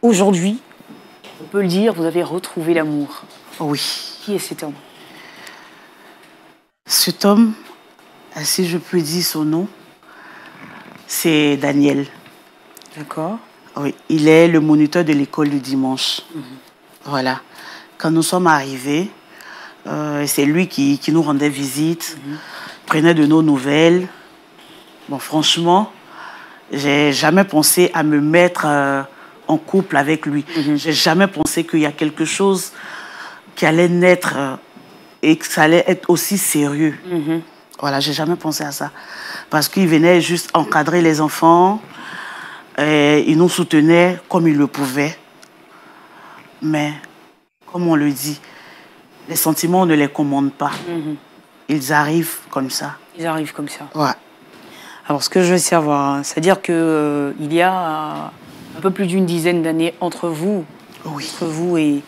aujourd'hui, on peut le dire, vous avez retrouvé l'amour. Oui. Qui est cet homme? Cet homme, si je peux dire son nom, c'est Daniel. D'accord. Oui, il est le moniteur de l'école du dimanche. Voilà. Quand nous sommes arrivés, c'est lui qui nous rendait visite, prenait de nos nouvelles. Bon, franchement, j'ai jamais pensé à me mettre en couple avec lui. J'ai jamais pensé qu'il y a quelque chose qui allait naître et que ça allait être aussi sérieux. Voilà, j'ai jamais pensé à ça. Parce qu'il venait juste encadrer les enfants, et il nous soutenait comme il le pouvait. Mais, comme on le dit, les sentiments, on ne les commande pas. Ils arrivent comme ça. Ils arrivent comme ça. Ouais. Alors, ce que je veux savoir, c'est-à-dire qu'il y a un peu plus d'une dizaine d'années entre vous, Oui. entre vous et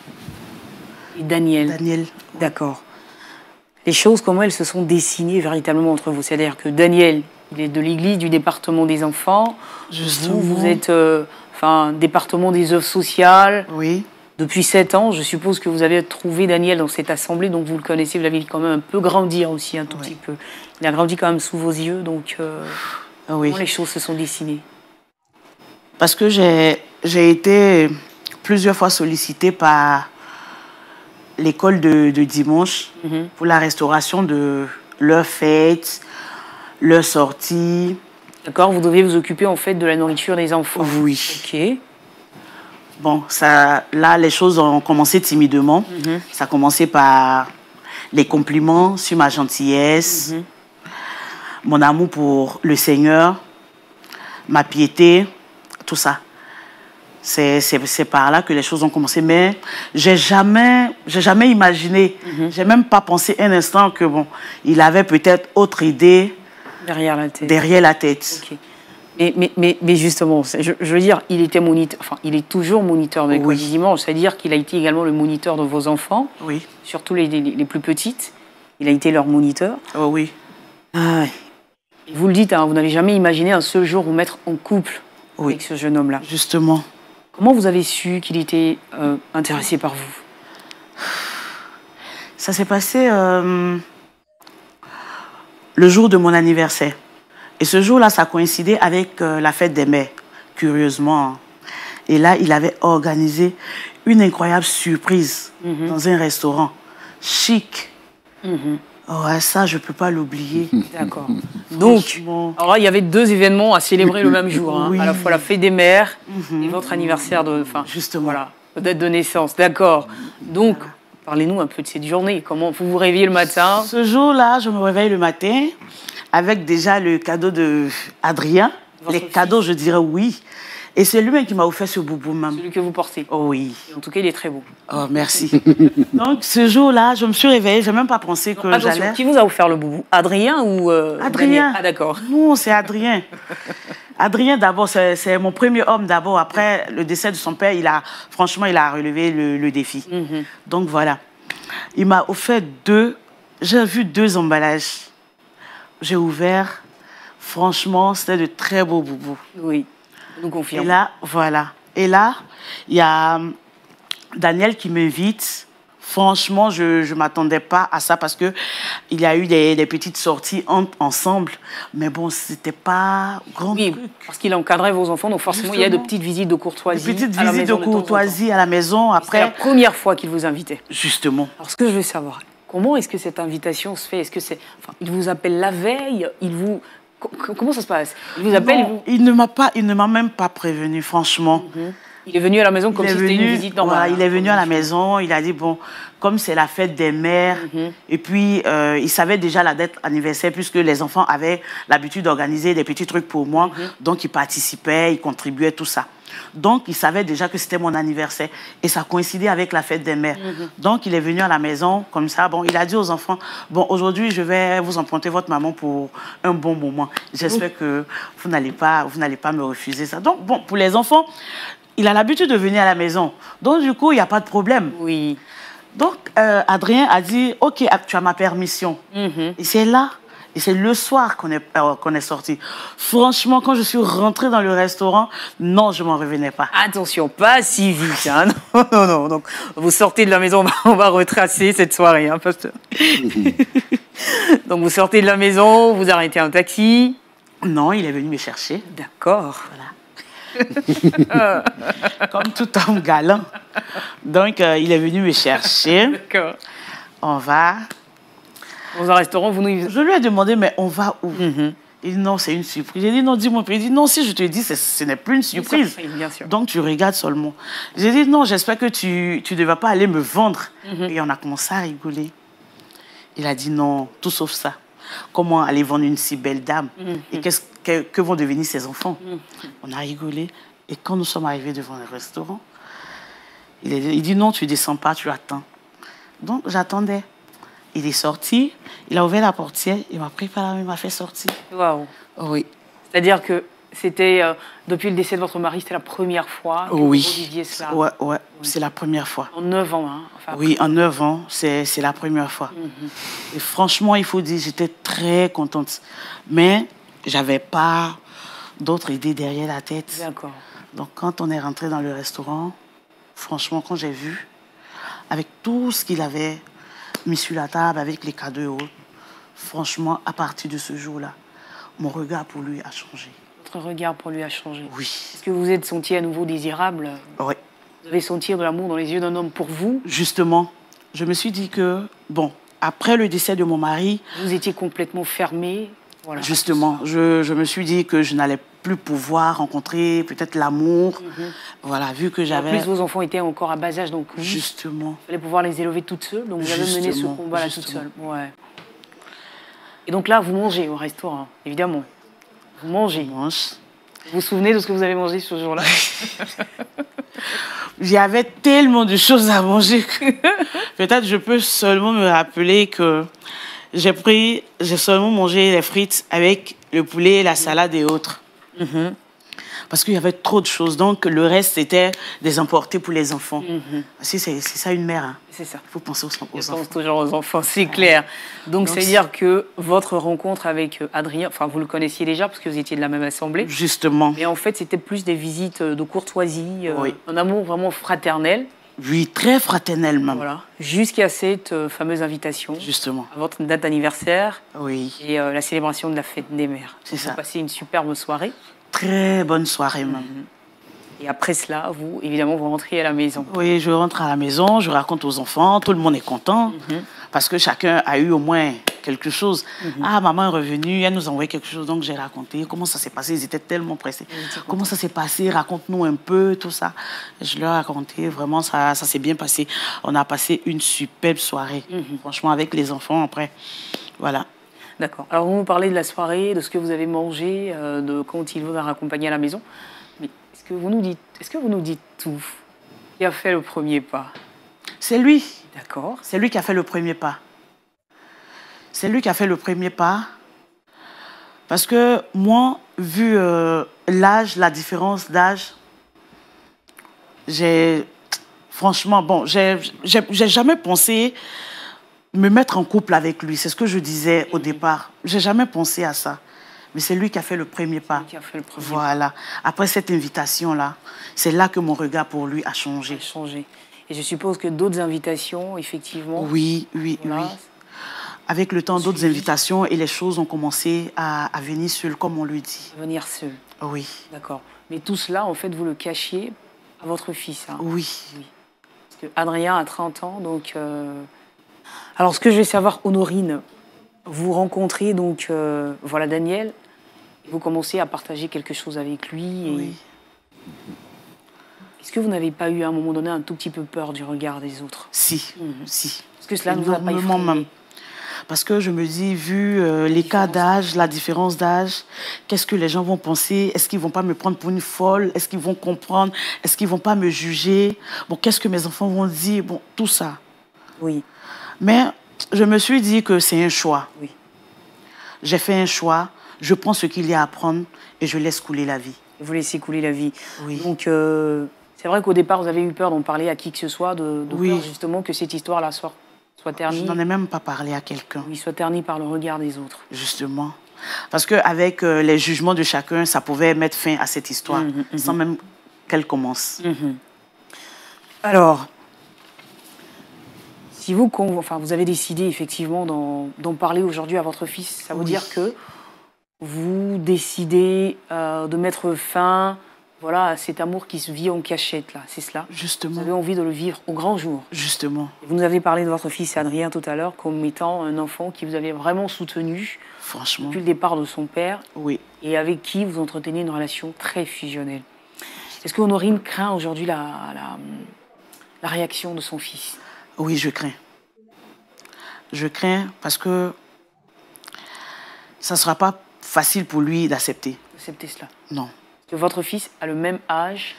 Daniel. Daniel. D'accord. Les choses, comment elles se sont dessinées véritablement entre vous? C'est-à-dire que Daniel, il est de l'église du département des enfants. Justement. Vous êtes département des œuvres sociales. Oui. Depuis 7 ans, je suppose que vous avez trouvé Daniel dans cette assemblée, donc vous le connaissez, vous l'avez quand même un peu grandir aussi, un tout petit peu. Il a grandi quand même sous vos yeux, donc comment les choses se sont dessinées? Parce que j'ai été plusieurs fois sollicitée par l'école de dimanche pour la restauration de leurs fêtes, leurs sorties. D'accord, vous deviez vous occuper en fait de la nourriture des enfants. Oui. Ok. Bon, là, les choses ont commencé timidement. Ça a commencé par les compliments sur ma gentillesse, mon amour pour le Seigneur, ma piété, tout ça. C'est par là que les choses ont commencé. Mais j'ai jamais imaginé, j'ai même pas pensé un instant que bon, il avait peut-être autre idée derrière la tête. Derrière la tête. Okay. Mais justement, je veux dire, il était moniteur, enfin, il est toujours moniteur de l'école du dimanche, c'est-à-dire qu'il a été également le moniteur de vos enfants, surtout les plus petites. Il a été leur moniteur. Oh oui. Vous le dites, hein, vous n'avez jamais imaginé un seul jour vous mettre en couple avec ce jeune homme-là. Justement. Comment vous avez su qu'il était intéressé par vous? Ça s'est passé le jour de mon anniversaire. Et ce jour-là, ça coïncidait avec la fête des mères, curieusement. Et là, il avait organisé une incroyable surprise dans un restaurant chic. Ouais, ça, je ne peux pas l'oublier. D'accord. Donc, alors là, il y avait 2 événements à célébrer le même jour. Hein. À la fois la fête des mères et votre anniversaire de, justement. Voilà, date de naissance. D'accord. Donc, parlez-nous un peu de cette journée. Comment vous vous réveillez le matin? Ce jour-là, je me réveille le matin avec déjà le cadeau d'Adrien. Les cadeaux, je dirais oui. Et c'est lui-même qui m'a offert ce boubou, même. Celui que vous portez. Oh oui. En tout cas, il est très beau. Oh, merci. Donc, ce jour-là, je me suis réveillée. Je n'ai même pas pensé que j'allais... Qui vous a offert le boubou? Adrien ou Adrien. Daniel? Ah, d'accord. Non, c'est Adrien. Adrien, d'abord, c'est mon premier homme d'abord. Après le décès de son père, franchement, il a relevé le défi. Donc, voilà. Il m'a offert 2... J'ai vu 2 emballages. J'ai ouvert. Franchement, c'était de très beaux boubous. Oui. Nous confirmons. Et là, voilà. Et là, il y a Daniel qui m'invite. Franchement, je ne m'attendais pas à ça parce qu'il y a eu des petites sorties ensemble. Mais bon, ce n'était pas grand truc. Parce qu'il encadrait vos enfants, donc forcément, il y a de petites visites de courtoisie. Des petites visites de courtoisie à la maison. Après, c'est la première fois qu'il vous invitait. Justement. Alors, ce que je veux savoir, comment est-ce que cette invitation se fait? Est-ce que c'est... Enfin, il vous appelle la veille? Comment ça se passe? Il vous appelle? Non, il ne m'a même pas prévenu, franchement. Il est venu à la maison comme si c'était une visite normale. Voilà, il est venu à la maison, il a dit, bon, comme c'est la fête des mères, et puis il savait déjà la date anniversaire, puisque les enfants avaient l'habitude d'organiser des petits trucs pour moi, donc ils participaient, ils contribuaient, tout ça. Donc, il savait déjà que c'était mon anniversaire. Et ça coïncidait avec la fête des mères. Donc, il est venu à la maison, comme ça. Bon, il a dit aux enfants, bon, aujourd'hui, je vais vous emprunter votre maman pour un bon moment. J'espère que vous n'allez pas me refuser ça. Donc, bon, pour les enfants, il a l'habitude de venir à la maison. Donc, du coup, il n'y a pas de problème. Oui. Donc, Adrien a dit, OK, tu as ma permission. Et c'est là. Et c'est le soir qu'on est sorti. Franchement, quand je suis rentrée dans le restaurant, non, je m'en revenais pas. Attention, pas si vite. Hein. Non, non, non. Donc, vous sortez de la maison, on va retracer cette soirée. Hein, parce que... Donc, vous sortez de la maison, vous arrêtez un taxi. Non, il est venu me chercher. D'accord. Voilà. Comme tout homme galant. Donc, il est venu me chercher. D'accord. On va... Dans un restaurant, vous nous... Je lui ai demandé, mais on va où? Il dit, non, c'est une surprise. J'ai dit, non, dis-moi. Il dit, non, si je te dis, ce n'est plus une surprise. Bien sûr. Donc, tu regardes seulement. J'ai dit, non, j'espère que tu ne vas pas aller me vendre. Et on a commencé à rigoler. Il a dit, non, tout sauf ça. Comment aller vendre une si belle dame? Et que vont devenir ses enfants? On a rigolé. Et quand nous sommes arrivés devant le restaurant, il dit, non, tu ne descends pas, tu attends. Donc, j'attendais. Il est sorti, il a ouvert la portière, il m'a pris par la main, il m'a fait sortir. Waouh. Oui. C'est-à-dire que c'était, depuis le décès de votre mari, c'était la première fois que vous viviez cela? Ouais, c'est la première fois. En 9 ans, hein? Enfin, oui, en 9 ans, c'est la première fois. Et franchement, il faut dire, j'étais très contente. Mais je n'avais pas d'autres idées derrière la tête. D'accord. Donc, quand on est rentré dans le restaurant, franchement, quand j'ai vu, avec tout ce qu'il avait mis sur la table, avec les cadeaux et autres, franchement, à partir de ce jour-là, mon regard pour lui a changé. Votre regard pour lui a changé? Oui. Est-ce que vous vous êtes senti à nouveau désirable? Oui. Vous avez senti de l'amour dans les yeux d'un homme pour vous? Justement, je me suis dit que, bon, après le décès de mon mari... Vous étiez complètement fermé. Voilà, justement, je me suis dit que je n'allais plus pouvoir rencontrer peut-être l'amour. Voilà, vu que j'avais... En plus, vos enfants étaient encore à bas âge, donc oui, justement. il fallait pouvoir les élever toutes seules. Donc vous avez mené ce combat-là toute seule. Ouais. Et donc là, vous mangez au restaurant, évidemment. Vous mangez. On mange. Vous vous souvenez de ce que vous avez mangé ce jour-là? J'avais tellement de choses à manger que peut-être je peux seulement me rappeler que j'ai seulement mangé les frites avec le poulet, la salade et autres. Parce qu'il y avait trop de choses. Donc, le reste, c'était des emportés pour les enfants. C'est ça une mère. Hein. C'est ça. Il faut penser aux enfants. Je pense toujours aux enfants, c'est clair. Donc, c'est-à-dire que votre rencontre avec Adrien, enfin, vous le connaissiez déjà parce que vous étiez de la même assemblée. Justement. Mais en fait, c'était plus des visites de courtoisie, un amour vraiment fraternel. Oui, très fraternel même. Voilà. Jusqu'à cette fameuse invitation. Justement. À votre date d'anniversaire. Oui. Et la célébration de la fête des mères. C'est ça. Vous passez une superbe soirée. Très bonne soirée même. Et après cela, vous, évidemment, vous rentrez à la maison. Oui, je rentre à la maison, je raconte aux enfants, tout le monde est content. Parce que chacun a eu au moins quelque chose. Ah, maman est revenue, elle nous a envoyé quelque chose, donc j'ai raconté. Comment ça s'est passé? Ils étaient tellement pressés. Comment ça s'est passé? Raconte-nous un peu, tout ça. Je leur ai raconté, vraiment, ça s'est bien passé. On a passé une superbe soirée, franchement, avec les enfants après. Voilà. D'accord. Alors, vous nous parlez de la soirée, de ce que vous avez mangé, de quand il vous a raccompagné à la maison. Mais est-ce que vous nous dites tout? Qui a fait le premier pas? C'est lui. D'accord. C'est lui qui a fait le premier pas. C'est lui qui a fait le premier pas. Parce que moi, vu l'âge, la différence d'âge, franchement, bon, j'ai jamais pensé me mettre en couple avec lui. C'est ce que je disais au départ. J'ai jamais pensé à ça. Mais c'est lui qui a fait le premier pas. Qui a fait le premier voilà. Après cette invitation-là, c'est là que mon regard pour lui a changé. Et je suppose que d'autres invitations, effectivement... Oui. Avec le temps, d'autres invitations et les choses ont commencé à venir seules, comme on le dit. À venir seules. Oui. D'accord. Mais tout cela, en fait, vous le cachiez à votre fils. Hein. Oui. Parce que Adrien a 30 ans, donc... Alors, ce que je vais savoir, Honorine, vous rencontrez donc, voilà, Daniel, vous commencez à partager quelque chose avec lui. Et... Oui. Est-ce que vous n'avez pas eu à un moment donné un tout petit peu peur du regard des autres? Si. Est-ce que cela ne vous a pas effrayé? Même. Parce que je me dis, vu l'écart d'âge, la différence d'âge, qu'est-ce que les gens vont penser? Est-ce qu'ils ne vont pas me prendre pour une folle? Est-ce qu'ils vont comprendre? Est-ce qu'ils ne vont pas me juger? Bon, qu'est-ce que mes enfants vont dire? Bon, tout ça. Oui. Mais je me suis dit que c'est un choix. Oui. J'ai fait un choix, je prends ce qu'il y a à prendre et je laisse couler la vie. Vous laissez couler la vie. Oui. Donc, c'est vrai qu'au départ, vous avez eu peur d'en parler à qui que ce soit, de oui. peur justement que cette histoire-là soit soit terni. Je n'en ai même pas parlé à quelqu'un. Il soit terni par le regard des autres. Justement. Parce qu'avec les jugements de chacun, ça pouvait mettre fin à cette histoire, sans même qu'elle commence. Alors, si vous, vous avez décidé effectivement d'en parler aujourd'hui à votre fils, ça veut dire que vous décidez de mettre fin à cet amour qui se vit en cachette, là, c'est cela? Justement. Vous avez envie de le vivre au grand jour. Justement. Vous nous avez parlé de votre fils Adrien tout à l'heure comme étant un enfant qui vous avait vraiment soutenu. Franchement. Depuis le départ de son père. Oui. Et avec qui vous entretenez une relation très fusionnelle. Est-ce que Honorine craint aujourd'hui la réaction de son fils? Oui, je crains. Je crains parce que ça ne sera pas facile pour lui d'accepter. D'accepter cela? Non. Parce que votre fils a le même âge?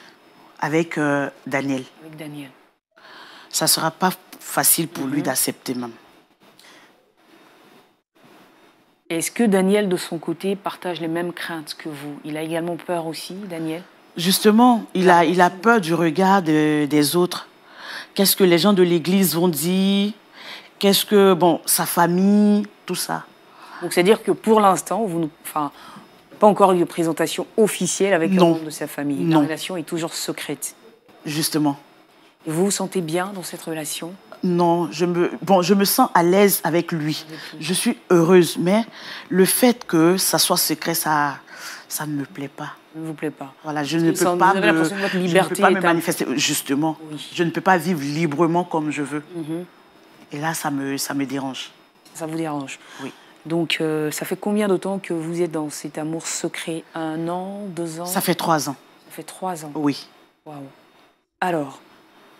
Avec Daniel. Avec Daniel. Ça ne sera pas facile pour lui d'accepter même. Est-ce que Daniel, de son côté, partage les mêmes craintes que vous? Il a également peur aussi, Daniel? Justement, il a peur du regard des autres. Qu'est-ce que les gens de l'église vont dire? Qu'est-ce que, sa famille, tout ça. Donc, c'est-à-dire que pour l'instant, pas encore eu de présentation officielle avec un membre de sa famille. La relation est toujours secrète. Justement. Et vous vous sentez bien dans cette relation? Non, je me sens à l'aise avec lui. Je suis heureuse, mais le fait que ça soit secret, ça ne me plaît pas. Ça ne vous plaît pas? Voilà, je ne peux pas me manifester. Justement, je ne peux pas vivre librement comme je veux. Et là, ça me dérange. Ça vous dérange? Oui. Donc, ça fait combien de temps que vous êtes dans cet amour secret? 1 an, 2 ans? Ça fait 3 ans. Ça fait 3 ans? Oui. Waouh. Alors,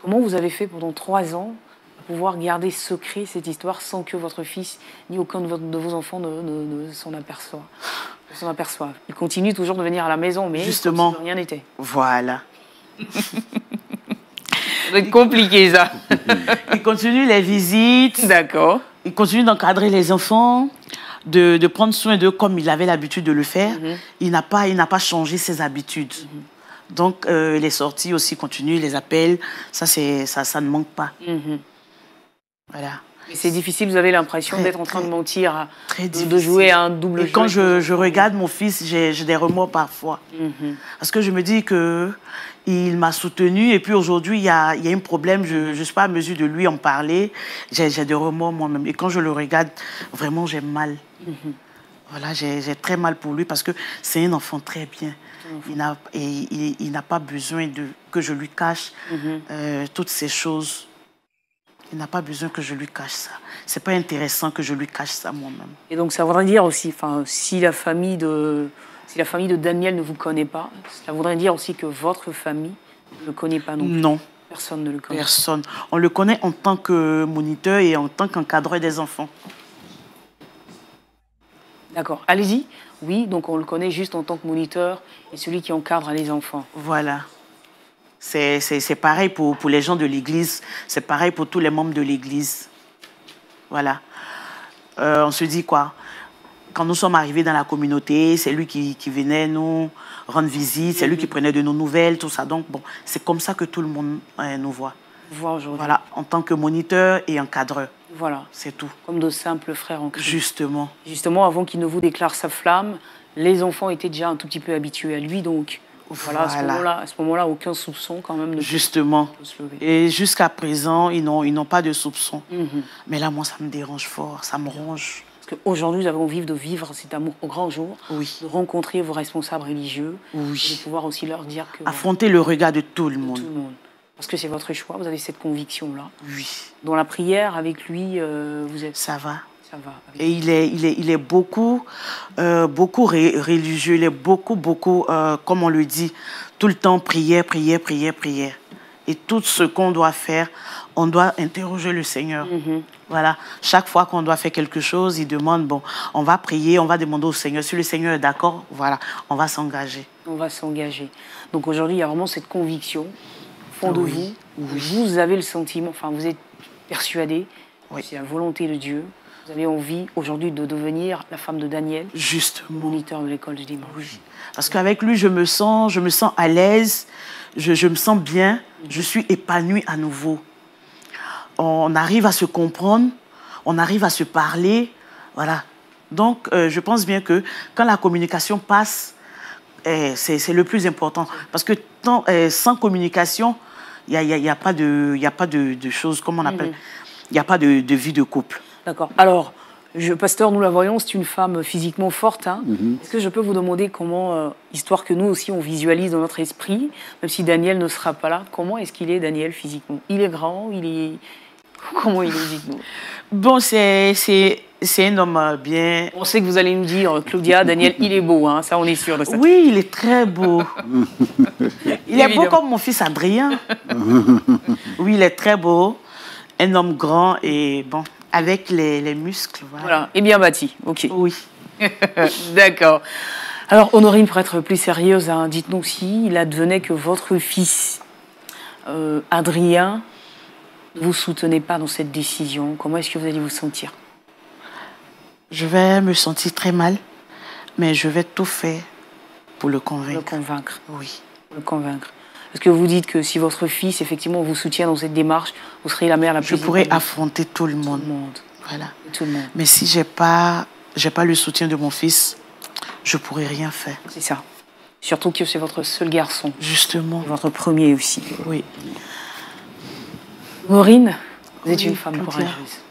comment vous avez fait pendant 3 ans pour pouvoir garder secret cette histoire sans que votre fils ni aucun de vos enfants ne s'en aperçoivent? Il continue toujours de venir à la maison, mais justement, comme si rien n'était. Voilà. Ça doit être compliqué, ça. Il continue les visites. D'accord. Il continue d'encadrer les enfants, de prendre soin d'eux comme il avait l'habitude de le faire. Il n'a pas changé ses habitudes. Donc, les sorties aussi continuent, les appels, ça ne manque pas. Voilà. C'est difficile, vous avez l'impression d'être en train de mentir, de jouer à un double jeu. Et quand je regarde mon fils, j'ai des remords parfois. Parce que je me dis qu'il m'a soutenue et puis aujourd'hui, il y a un problème, je ne suis pas à mesure de lui en parler. J'ai des remords moi-même. Et quand je le regarde, vraiment, j'ai mal. Voilà, j'ai très mal pour lui parce que c'est un enfant très bien. Il n'a pas besoin que je lui cache toutes ces choses. Il n'a pas besoin que je lui cache ça. C'est pas intéressant que je lui cache ça moi-même. Et donc ça voudrait dire aussi, si la famille de Daniel ne vous connaît pas, ça voudrait dire aussi que votre famille ne le connaît pas non plus. Non. Personne ne le connaît. Personne. On le connaît en tant que moniteur et en tant qu'encadreur des enfants. D'accord. Allez-y. Oui, donc on le connaît juste en tant que moniteur et celui qui encadre les enfants. Voilà. C'est pareil pour les gens de l'église, c'est pareil pour tous les membres de l'église. Voilà. On se dit quoi? Quand nous sommes arrivés dans la communauté, c'est lui qui venait nous rendre visite, c'est lui qui prenait de nos nouvelles, tout ça. Donc, c'est comme ça que tout le monde nous voit. Voilà, en tant que moniteur et encadreur. Voilà. C'est tout. Comme de simples frères en Christ. Justement. Justement, avant qu'il ne vous déclare sa flamme, les enfants étaient déjà un tout petit peu habitués à lui, donc... Voilà, à ce moment-là, aucun soupçon quand même. Justement. Et jusqu'à présent, ils n'ont pas de soupçon. Mais là, moi, ça me dérange fort, ça me ronge. Parce qu'aujourd'hui, nous avons envie de vivre cet amour au grand jour, de rencontrer vos responsables religieux, et de pouvoir aussi leur dire que... Affronter le regard de tout le monde. Tout le monde. Parce que c'est votre choix, vous avez cette conviction-là. Oui. Dans la prière, avec lui, vous êtes... Ça va. Ça va. Et il est beaucoup religieux, il est beaucoup, comme on le dit, tout le temps prière. Et tout ce qu'on doit faire, on doit interroger le Seigneur. Voilà. Chaque fois qu'on doit faire quelque chose, il demande, on va prier, on va demander au Seigneur. Si le Seigneur est d'accord, voilà, on va s'engager. On va s'engager. Donc aujourd'hui, il y a vraiment cette conviction au fond de vous. Vous avez le sentiment, vous êtes persuadé, c'est la volonté de Dieu. Vous avez envie aujourd'hui de devenir la femme de Daniel, justement, moniteur de l'école du dimanche. Oui. Parce qu'avec lui, je me sens à l'aise, je me sens bien, je suis épanouie à nouveau. on arrive à se comprendre, on arrive à se parler, voilà. Donc, je pense bien que quand la communication passe, c'est le plus important. Parce que sans communication, il n'y a pas de choses, comment on appelle, il n'y a pas de vie de couple. D'accord. Alors, pasteur, nous la voyons, c'est une femme physiquement forte. Hein. Est-ce que je peux vous demander comment, histoire que nous aussi on visualise dans notre esprit, même si Daniel ne sera pas là, comment est-ce qu'il est, Daniel, physiquement? Il est grand, il est... Comment il est, dites-nous? Bon, c'est un homme bien... On sait que vous allez nous dire, Claudia, Daniel, il est beau, hein, ça on est sûr de ça. Oui, il est très beau. Il est beau comme mon fils Adrien. Oui, il est très beau. Un homme grand et bon, avec les muscles. Voilà, et bien bâti, ok. Oui. D'accord. Alors, Honorine, pour être plus sérieuse, hein, dites-nous si il advenait que votre fils, Adrien, ne vous soutenait pas dans cette décision, comment est-ce que vous allez vous sentir? Je vais me sentir très mal, mais je vais tout faire pour le convaincre. Le convaincre? Oui. Le convaincre. Est-ce que vous dites que si votre fils, effectivement, vous soutient dans cette démarche, vous serez la mère la plus... Je pourrais affronter tout le monde. Voilà. Tout le monde. Mais si j'ai pas le soutien de mon fils, je pourrais rien faire. C'est ça. Surtout que c'est votre seul garçon. Justement. Votre premier aussi. Oui. Maureen, vous êtes une femme courageuse.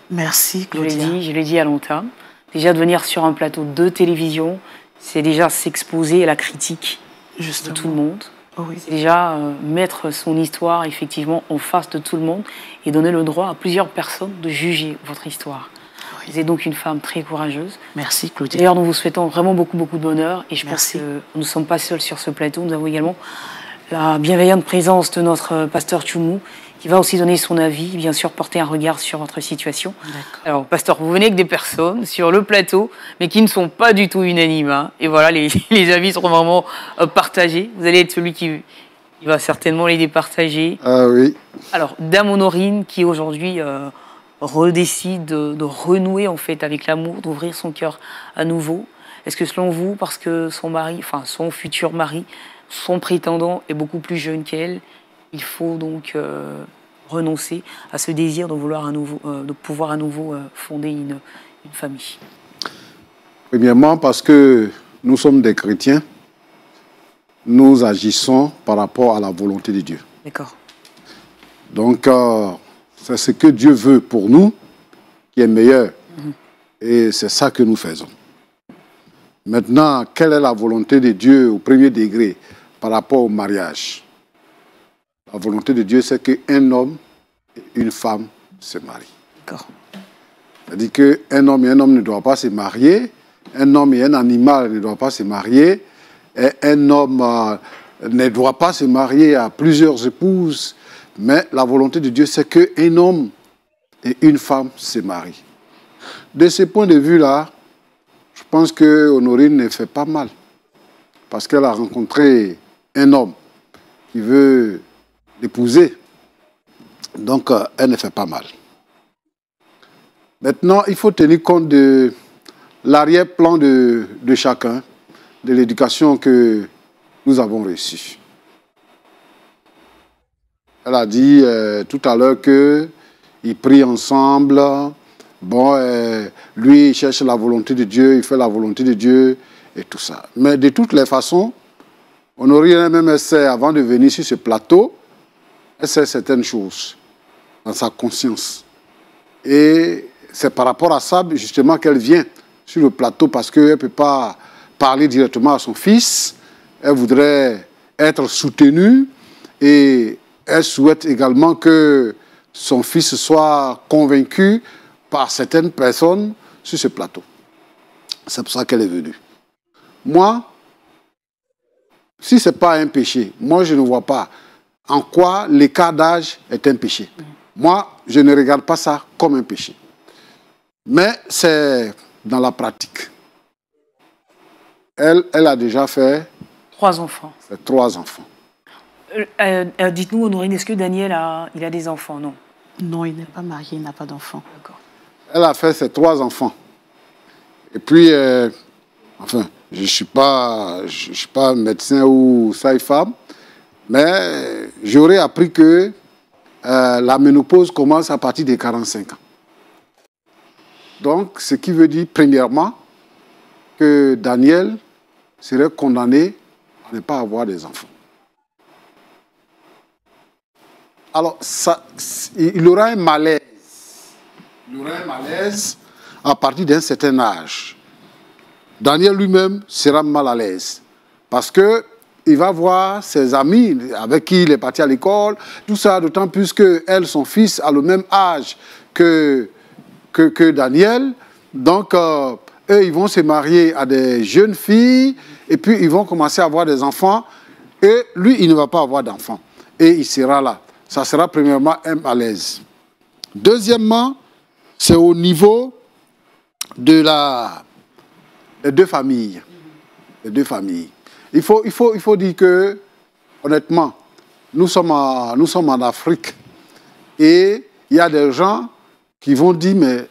Merci, Claudia. Je l'ai dit à longtemps. Déjà, de venir sur un plateau de télévision, c'est déjà s'exposer à la critique de tout le monde. Oui. C'est déjà mettre son histoire, effectivement, en face de tout le monde et donner le droit à plusieurs personnes de juger votre histoire. Oui. Vous êtes donc une femme très courageuse. Merci, Claudia. D'ailleurs, nous vous souhaitons vraiment beaucoup de bonheur. Et je pense que nous ne sommes pas seuls sur ce plateau. Nous avons également la bienveillante présence de notre pasteur Tchoumou, qui va aussi donner son avis, bien sûr porter un regard sur votre situation. Alors, pasteur, vous venez avec des personnes sur le plateau, mais qui ne sont pas du tout unanimes. Hein. Et voilà, les avis seront vraiment partagés. Vous allez être celui qui va certainement les départager. Ah oui. Alors, Dame Honorine, qui aujourd'hui redécide de renouer en fait avec l'amour, d'ouvrir son cœur à nouveau. Est-ce que selon vous, parce que son mari, enfin son futur mari, son prétendant est beaucoup plus jeune qu'elle, il faut donc renoncer à ce désir de vouloir de pouvoir à nouveau fonder une famille? Premièrement, parce que nous sommes des chrétiens, nous agissons par rapport à la volonté de Dieu. D'accord. Donc, c'est ce que Dieu veut pour nous qui est meilleur. Et c'est ça que nous faisons. Maintenant, quelle est la volonté de Dieu au premier degré par rapport au mariage? La volonté de Dieu, c'est qu'un homme et une femme se marient. D'accord. C'est-à-dire qu'un homme et un homme ne doivent pas se marier, un homme et un animal ne doivent pas se marier, et un homme ne doit pas se marier à plusieurs épouses, mais la volonté de Dieu, c'est qu'un homme et une femme se marient. De ce point de vue-là, je pense que Honorine ne fait pas mal, parce qu'elle a rencontré un homme qui veut l'épouser, donc elle ne fait pas mal. Maintenant, il faut tenir compte de l'arrière-plan de chacun, de l'éducation que nous avons reçue. Elle a dit tout à l'heure qu'ils prient ensemble. Bon, lui, il cherche la volonté de Dieu, il fait la volonté de Dieu et tout ça. Mais de toutes les façons, Honorine même essaie, avant de venir sur ce plateau, elle sait certaines choses dans sa conscience. Et c'est par rapport à ça, justement, qu'elle vient sur le plateau parce qu'elle ne peut pas parler directement à son fils. Elle voudrait être soutenue et elle souhaite également que son fils soit convaincu par certaines personnes sur ce plateau. C'est pour ça qu'elle est venue. Moi, si ce n'est pas un péché, moi je ne vois pas en quoi l'écart d'âge est un péché. Moi, je ne regarde pas ça comme un péché. Mais c'est dans la pratique. Elle a déjà fait... 3 enfants. 3 enfants. Dites-nous, Honorine, est-ce que Daniel a des enfants? Non. Non, il n'est pas marié, il n'a pas d'enfants. D'accord. Elle a fait ses 3 enfants. Et puis, enfin, je ne suis pas médecin ou sage-femme, mais j'aurais appris que la ménopause commence à partir des 45 ans. Donc, ce qui veut dire, premièrement, que Daniel serait condamné à ne pas avoir des enfants. Alors, il aura un malaise. Il aura un malaise à partir d'un certain âge. Daniel lui-même sera mal à l'aise. Parce qu'il va voir ses amis avec qui il est parti à l'école, tout ça, d'autant plus que elle, son fils, a le même âge que Daniel. Donc, eux, ils vont se marier à des jeunes filles et puis ils vont commencer à avoir des enfants. Et lui, il ne va pas avoir d'enfants. Et il sera là. Ça sera premièrement un malaise. Deuxièmement, c'est au niveau de les deux familles. Les deux familles. Il faut dire que, honnêtement, nous sommes en Afrique. Et il y a des gens qui vont dire, mais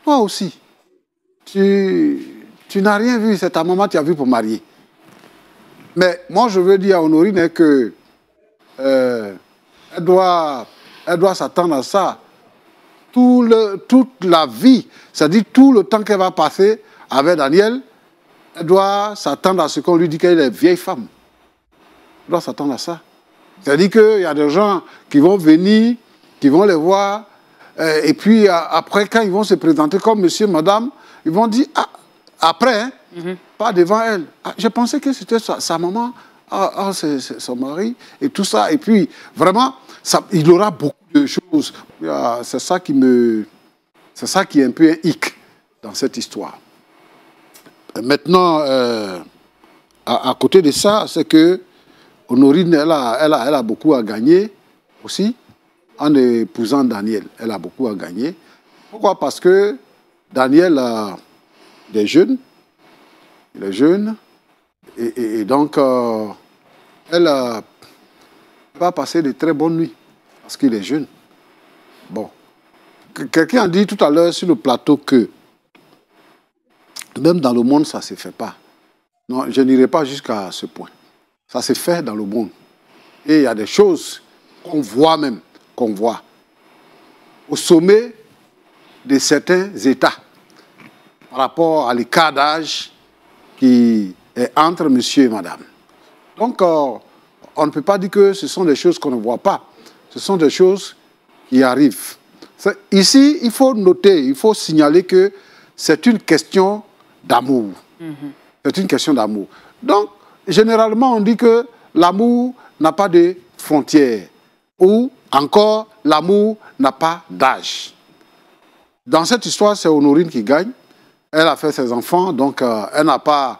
toi aussi, tu n'as rien vu, c'est ta maman qui a vu pour marier. Mais moi, je veux dire à Honorine que elle doit s'attendre à ça. Toute la vie, c'est-à-dire tout le temps qu'elle va passer avec Daniel, elle doit s'attendre à ce qu'on lui dit qu'elle est vieille femme. Elle doit s'attendre à ça. C'est-à-dire qu'il y a des gens qui vont venir, qui vont les voir, et puis après, quand ils vont se présenter comme monsieur, madame, ils vont dire, après, pas devant elle. Je pensais que c'était sa maman, c'est son mari, et tout ça. Et puis, vraiment, il aura beaucoup de choses. C'est ça qui est un peu un hic dans cette histoire. Maintenant, à côté de ça, c'est que Honorine, elle a beaucoup à gagner aussi en épousant Daniel. Elle a beaucoup à gagner. Pourquoi? Parce que Daniel il est jeune. Il est jeune. Et donc, elle va passer de très bonnes nuits parce qu'il est jeune. Bon. Quelqu'un a dit tout à l'heure sur le plateau que même dans le monde, ça ne se fait pas. Non, je n'irai pas jusqu'à ce point. Ça se fait dans le monde. Et il y a des choses qu'on voit même, au sommet de certains États par rapport à l'écart d'âge qui est entre monsieur et madame. Donc, on ne peut pas dire que ce sont des choses qu'on ne voit pas. Ce sont des choses qui arrivent. Ici, il faut noter, il faut signaler que c'est une question d'amour. C'est une question d'amour. Donc, généralement, on dit que l'amour n'a pas de frontières. Ou encore, l'amour n'a pas d'âge. Dans cette histoire, c'est Honorine qui gagne. Elle a fait ses enfants, donc elle n'a pas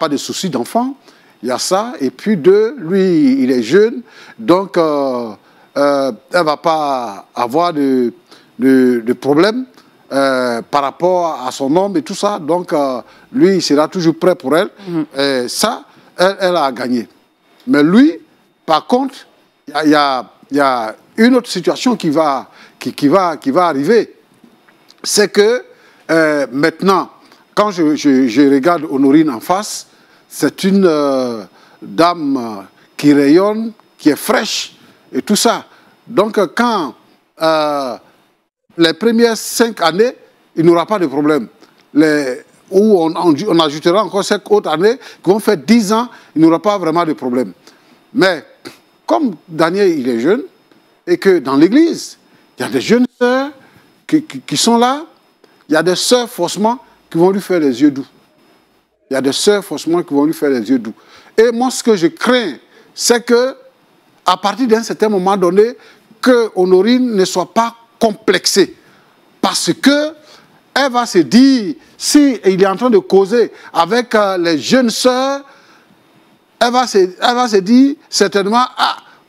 de soucis d'enfant. Il y a ça. Et puis, lui, il est jeune. Donc, elle ne va pas avoir de problème par rapport à son homme et tout ça. Donc, lui, il sera toujours prêt pour elle. Et ça, elle a gagné. Mais lui, par contre, il y a une autre situation qui va arriver. C'est que maintenant, quand je regarde Honorine en face, c'est une dame qui rayonne, qui est fraîche et tout ça. Donc, quand les premières 5 années, il n'aura pas de problème. Où on ajoutera encore 5 autres années qui vont faire 10 ans, il n'aura pas vraiment de problème. Mais comme Daniel, il est jeune, et que dans l'église, il y a des jeunes sœurs qui sont là, il y a des sœurs forcément qui vont lui faire les yeux doux. Il y a des sœurs forcément qui vont lui faire les yeux doux. Et moi, ce que je crains, c'est que à partir d'un certain moment donné, que Honorine ne soit pas complexée. Parce que elle va se dire, si il est en train de causer avec les jeunes sœurs, elle va se dire certainement,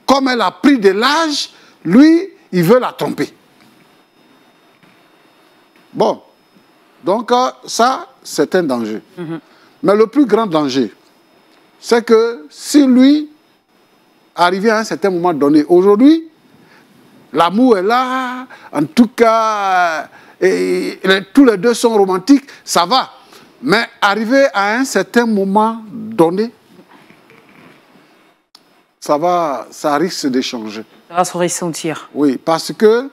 comme elle a pris de l'âge, lui, il veut la tromper. Bon, donc ça, c'est un danger. Mais le plus grand danger, c'est que si lui, arrivé à un certain moment donné, aujourd'hui, l'amour est là, en tout cas, tous les deux sont romantiques, ça va. Mais arrivé à un certain moment donné, ça risque de changer. Ça va se ressentir. Oui, parce que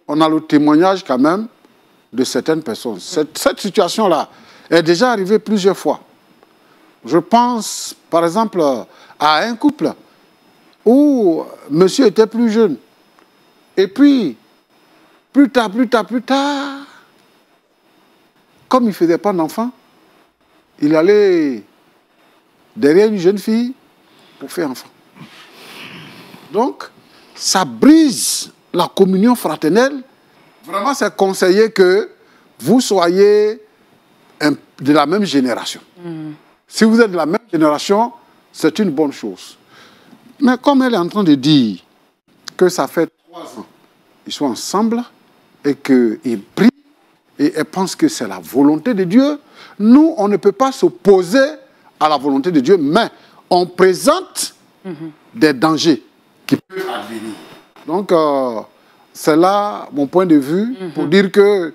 on a le témoignage quand même de certaines personnes. Cette situation-là est déjà arrivée plusieurs fois. Je pense, par exemple, à un couple où monsieur était plus jeune. Et puis, plus tard, comme il ne faisait pas d'enfant, il allait derrière une jeune fille pour faire enfant. Donc, ça brise la communion fraternelle. Vraiment, c'est conseillé que vous soyez de la même génération. Si vous êtes de la même génération, c'est une bonne chose. Mais comme elle est en train de dire que ça fait 3 ans qu'ils sont ensemble et qu'ils prient et elle pense que c'est la volonté de Dieu, nous, on ne peut pas s'opposer à la volonté de Dieu, mais on présente des dangers qui peuvent advenir. Donc, c'est là mon point de vue pour dire que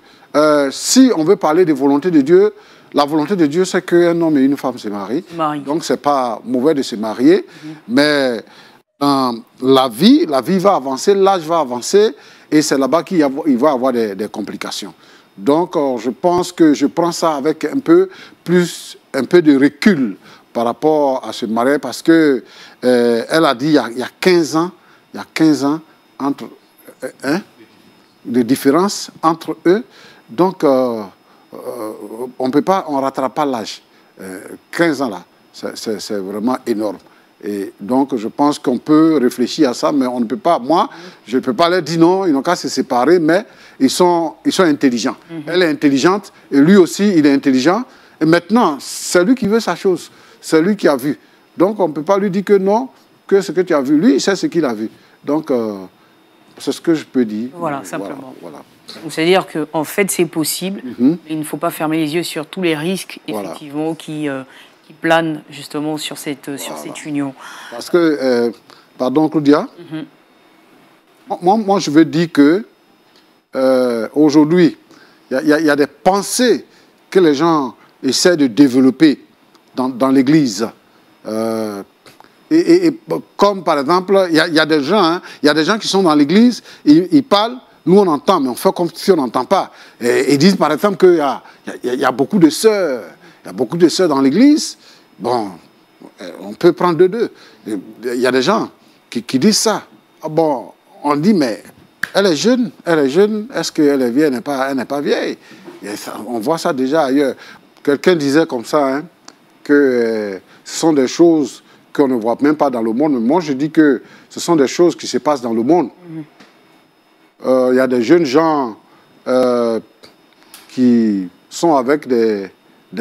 si on veut parler de volonté de Dieu, la volonté de Dieu, c'est qu'un homme et une femme se marient. Donc, ce n'est pas mauvais de se marier, mais la vie va avancer, l'âge va avancer, et c'est là-bas qu'il va y avoir des complications. Donc, je pense que je prends ça avec un peu de recul par rapport à ce mariage, parce que elle a dit il y a 15 ans, de différence entre eux. Donc, on ne rattrape pas l'âge. 15 ans là, c'est vraiment énorme. Et donc, je pense qu'on peut réfléchir à ça, mais on ne peut pas. Moi, je ne peux pas leur dire non, ils n'ont qu'à se séparer, mais ils sont intelligents. Elle est intelligente, et lui aussi, il est intelligent. Et maintenant, c'est lui qui veut sa chose. C'est lui qui a vu. Donc, on ne peut pas lui dire que non, que ce que tu as vu. Lui, il sait ce qu'il a vu. Donc, c'est ce que je peux dire. Voilà, simplement. Voilà. C'est-à-dire qu'en fait, c'est possible. Il ne faut pas fermer les yeux sur tous les risques, effectivement, qui planent justement sur cette union. Parce que, pardon Claudia, moi je veux dire que aujourd'hui, il y a des pensées que les gens essaient de développer dans l'Église. Et comme par exemple, il y a des gens qui sont dans l'Église, ils parlent, nous on entend, mais on fait comme si on n'entend pas. Et ils disent par exemple qu'il y a beaucoup de sœurs, dans l'Église. Bon, on peut prendre deux. Il y a des gens qui disent ça. Ah bon, on dit, mais elle est jeune. Est-ce qu'elle est vieille? Elle n'est pas vieille. Et ça, on voit ça déjà ailleurs. Quelqu'un disait comme ça, que ce sont des choses qu'on ne voit même pas dans le monde. Mais moi, je dis que ce sont des choses qui se passent dans le monde. Il y a des jeunes gens qui sont avec des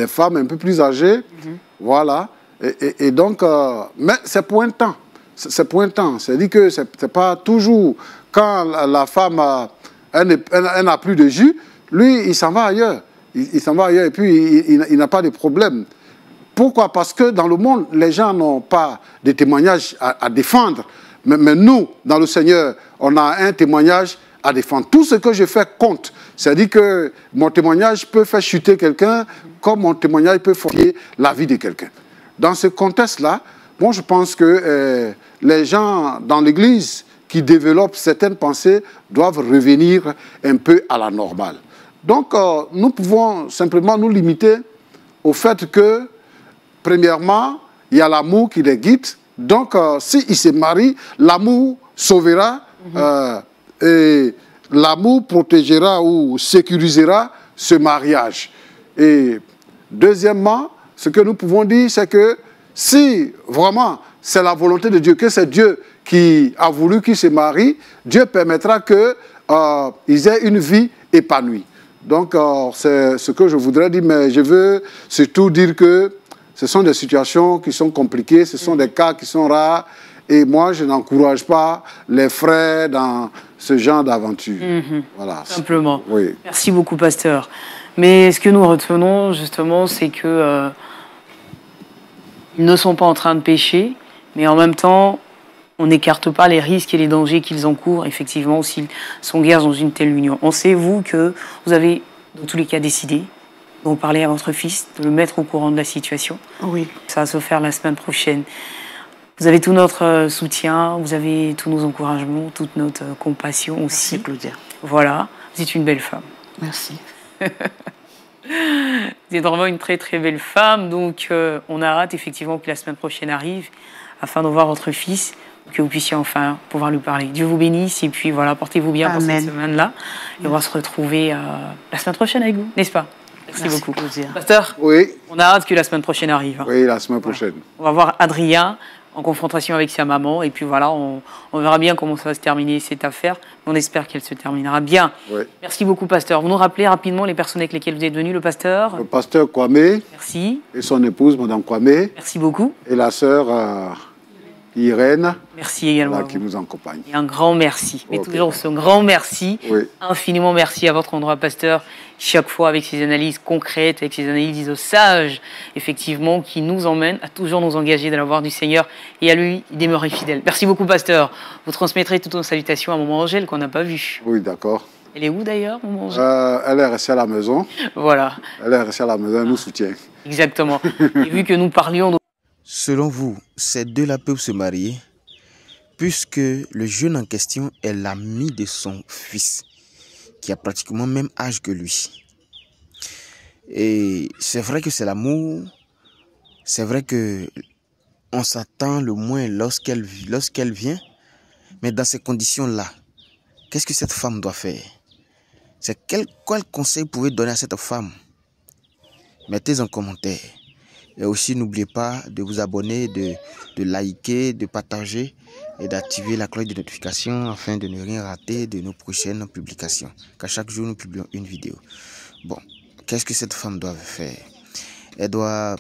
femmes un peu plus âgées. Voilà. Et donc, mais c'est pour un temps. C'est-à-dire que ce n'est pas toujours quand la femme elle n'a plus de jus, lui, il s'en va ailleurs. Il s'en va ailleurs et puis il n'a pas de problème. Pourquoi? Parce que dans le monde, les gens n'ont pas de témoignages à défendre. Mais nous, dans le Seigneur, on a un témoignage à défendre. Tout ce que je fais compte. C'est-à-dire que mon témoignage peut faire chuter quelqu'un comme mon témoignage peut fortifier la vie de quelqu'un. Dans ce contexte-là, moi je pense que les gens dans l'Église qui développent certaines pensées doivent revenir un peu à la normale. Donc nous pouvons simplement nous limiter au fait que, premièrement, il y a l'amour qui les guide. Donc s'ils se marient, l'amour sauvera et l'amour protégera ou sécurisera ce mariage. Et deuxièmement, ce que nous pouvons dire, c'est que si vraiment c'est la volonté de Dieu, que c'est Dieu qui a voulu qu'ils se marient, Dieu permettra qu'ils aient une vie épanouie. Donc, c'est ce que je voudrais dire, mais je veux surtout dire que ce sont des situations qui sont compliquées, ce sont des cas qui sont rares, et moi, je n'encourage pas les frères dans ce genre d'aventure. Voilà. Simplement. Oui. Merci beaucoup, pasteur. Mais ce que nous retenons, justement, c'est que ils ne sont pas en train de pécher, mais en même temps, on n'écarte pas les risques et les dangers qu'ils encourent, effectivement, s'ils s'engagent dans une telle union. On sait, vous, que vous avez, dans tous les cas, décidé d'en parler à votre fils, de le mettre au courant de la situation. Oui. Ça va se faire la semaine prochaine. Vous avez tout notre soutien, vous avez tous nos encouragements, toute notre compassion aussi. Merci, Claudia. Voilà, vous êtes une belle femme. Merci. Vous êtes vraiment une très très belle femme, donc on a hâte effectivement que la semaine prochaine arrive afin de voir votre fils, que vous puissiez enfin pouvoir lui parler. Dieu vous bénisse et puis voilà, portez-vous bien pour cette semaine-là. Et on va se retrouver la semaine prochaine avec vous, n'est-ce pas? Merci beaucoup. Claudia. Pasteur, Oui. On a hâte que la semaine prochaine arrive. Oui, la semaine prochaine. Voilà. On va voir Adrien en confrontation avec sa maman et puis voilà, on verra bien comment ça va se terminer cette affaire. On espère qu'elle se terminera bien. Oui. Merci beaucoup, pasteur. Vous nous rappelez rapidement les personnes avec lesquelles vous êtes venu, le pasteur? Le pasteur Kwame. Merci. Et son épouse, Madame Kwame. Merci beaucoup. Et la sœur Irène. Merci également. Là, qui nous accompagne. Et un grand merci. Mais Okay. toujours ce grand merci. Oui. Infiniment merci à votre endroit, pasteur. Chaque fois avec ces analyses concrètes, avec ces analyses sages, effectivement, qui nous emmènent à toujours nous engager dans la voie du Seigneur et à lui demeurer fidèle. Merci beaucoup, pasteur. Vous transmettrez toutes nos salutations à Maman Angèle qu'on n'a pas vue. Oui, d'accord. Elle est où d'ailleurs, Maman Angèle? Elle est restée à la maison. Voilà. Elle est restée à la maison, elle nous soutient. Exactement. Et vu que nous parlions de... Selon vous, ces deux-là peuvent se marier puisque le jeune en question est l'ami de son fils, qui a pratiquement le même âge que lui. Et c'est vrai que c'est l'amour, c'est vrai que on s'attend le moins lorsqu'elle vient, mais dans ces conditions-là, qu'est-ce que cette femme doit faire? Quel conseil vous pouvez donner à cette femme? Mettez en commentaire. Et aussi, n'oubliez pas de vous abonner, de liker, de partager et d'activer la cloche de notification afin de ne rien rater de nos prochaines publications. Car chaque jour, nous publions une vidéo. Bon, qu'est-ce que cette femme doit faire? Elle doit